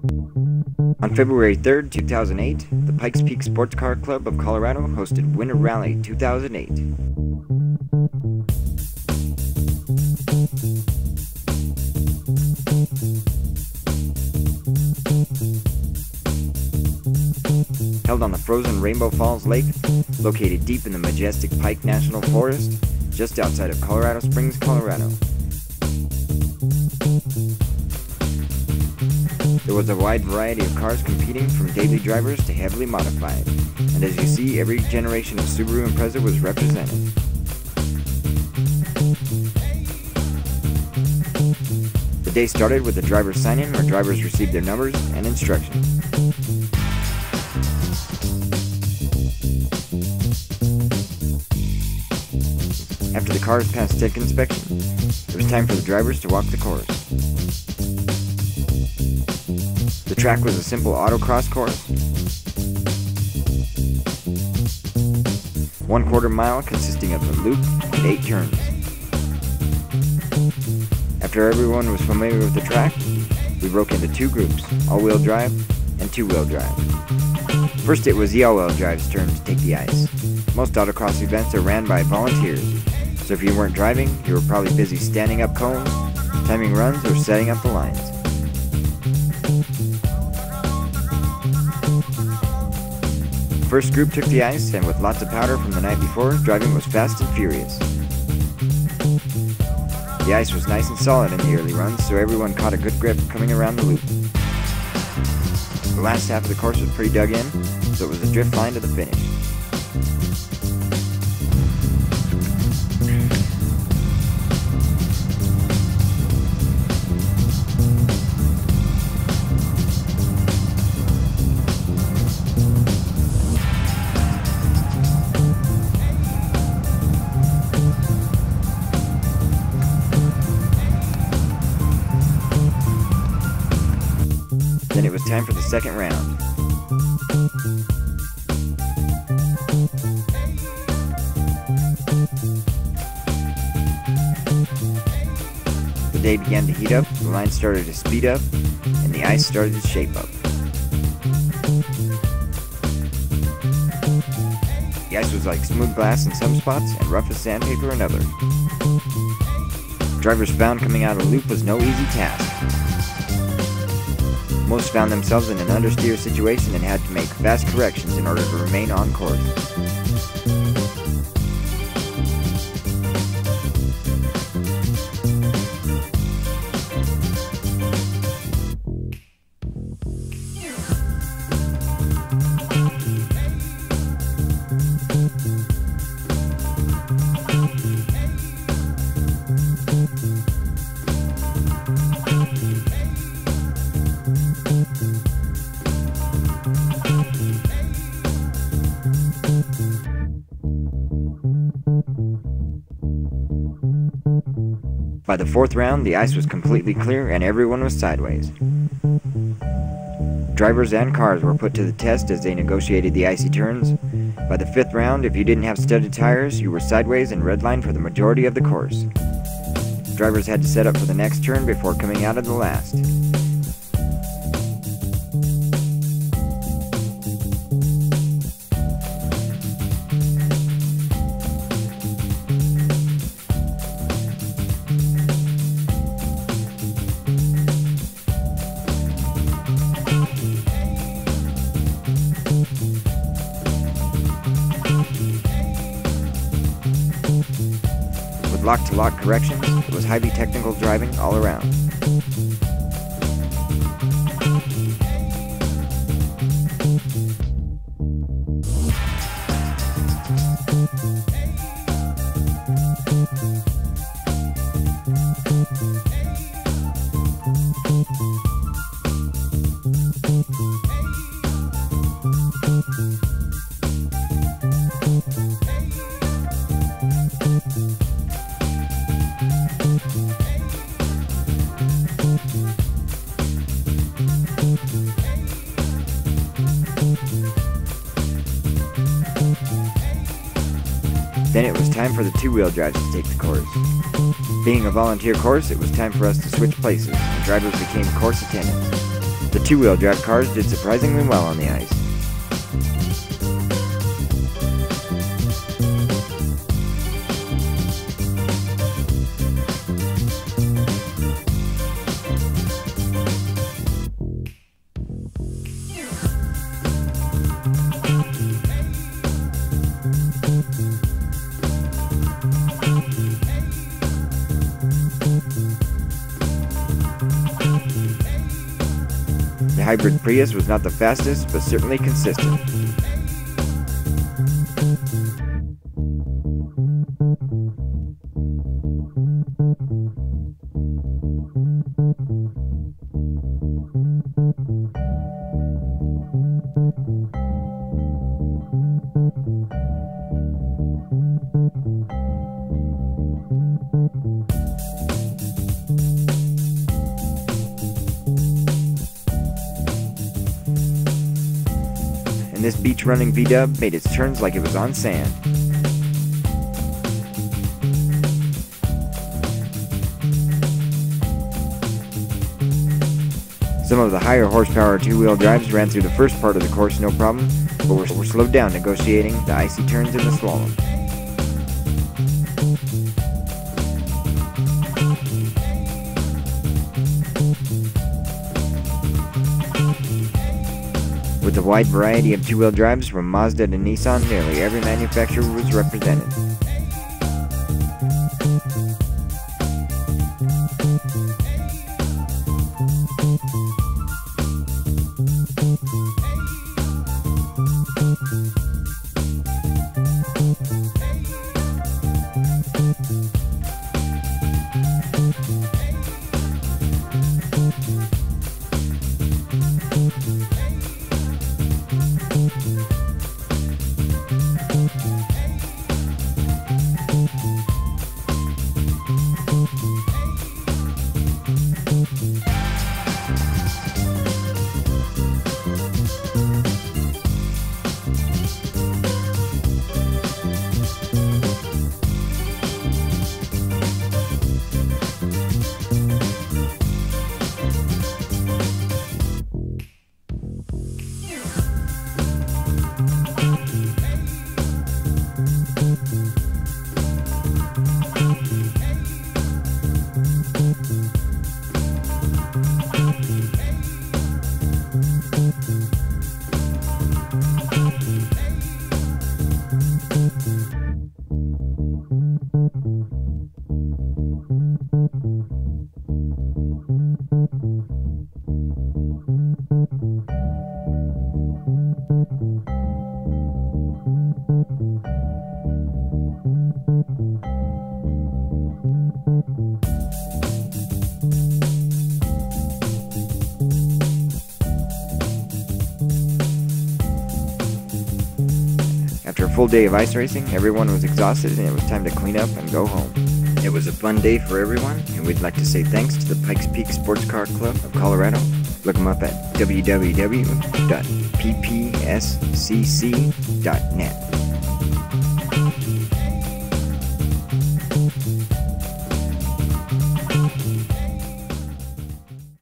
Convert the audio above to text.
On February 3rd, 2008, the Pikes Peak Sports Car Club of Colorado hosted Winter Rally 2008. Held on the frozen Rainbow Falls Lake, located deep in the majestic Pike National Forest, just outside of Colorado Springs, Colorado. There was a wide variety of cars competing, from daily drivers to heavily modified, and as you see, every generation of Subaru Imprezza was represented. The day started with a driver's sign-in where drivers received their numbers and instructions. After the cars passed tech inspection, it was time for the drivers to walk the course. The track was a simple autocross course, 1/4 mile consisting of a loop and 8 turns. After everyone was familiar with the track, we broke into 2 groups, all-wheel drive and 2-wheel drive. First, it was the all-wheel drive's turn to take the ice. Most autocross events are ran by volunteers, so if you weren't driving, you were probably busy standing up cones, timing runs, or setting up the lines. The first group took the ice, and with lots of powder from the night before, driving was fast and furious. The ice was nice and solid in the early runs, so everyone caught a good grip coming around the loop. The last half of the course was pretty dug in, so it was a drift line to the finish. Then it was time for the second round. The day began to heat up, the line started to speed up, and the ice started to shape up. The ice was like smooth glass in some spots and rough as sandpaper in others. Drivers found coming out of the loop was no easy task. Most found themselves in an understeer situation and had to make fast corrections in order to remain on course. By the 4th round, the ice was completely clear and everyone was sideways. Drivers and cars were put to the test as they negotiated the icy turns. By the 5th round, if you didn't have studded tires, you were sideways and redlined for the majority of the course. Drivers had to set up for the next turn before coming out of the last. With lock-to-lock corrections, it was highly technical driving all around. Then it was time for the 2-wheel drives to take the course. Being a volunteer course, it was time for us to switch places, and drivers became course attendants. The two-wheel drive cars did surprisingly well on the ice. The hybrid Prius was not the fastest, but certainly consistent. And this beach-running V-dub made its turns like it was on sand. Some of the higher horsepower two-wheel drives ran through the first part of the course no problem, but were slowed down negotiating the icy turns in the slalom. With a wide variety of two-wheel drives from Mazda to Nissan, nearly every manufacturer was represented. After a full day of ice racing, everyone was exhausted and it was time to clean up and go home. It was a fun day for everyone, and we'd like to say thanks to the Pikes Peak Sports Car Club of Colorado. Look them up at www.ppscc.net.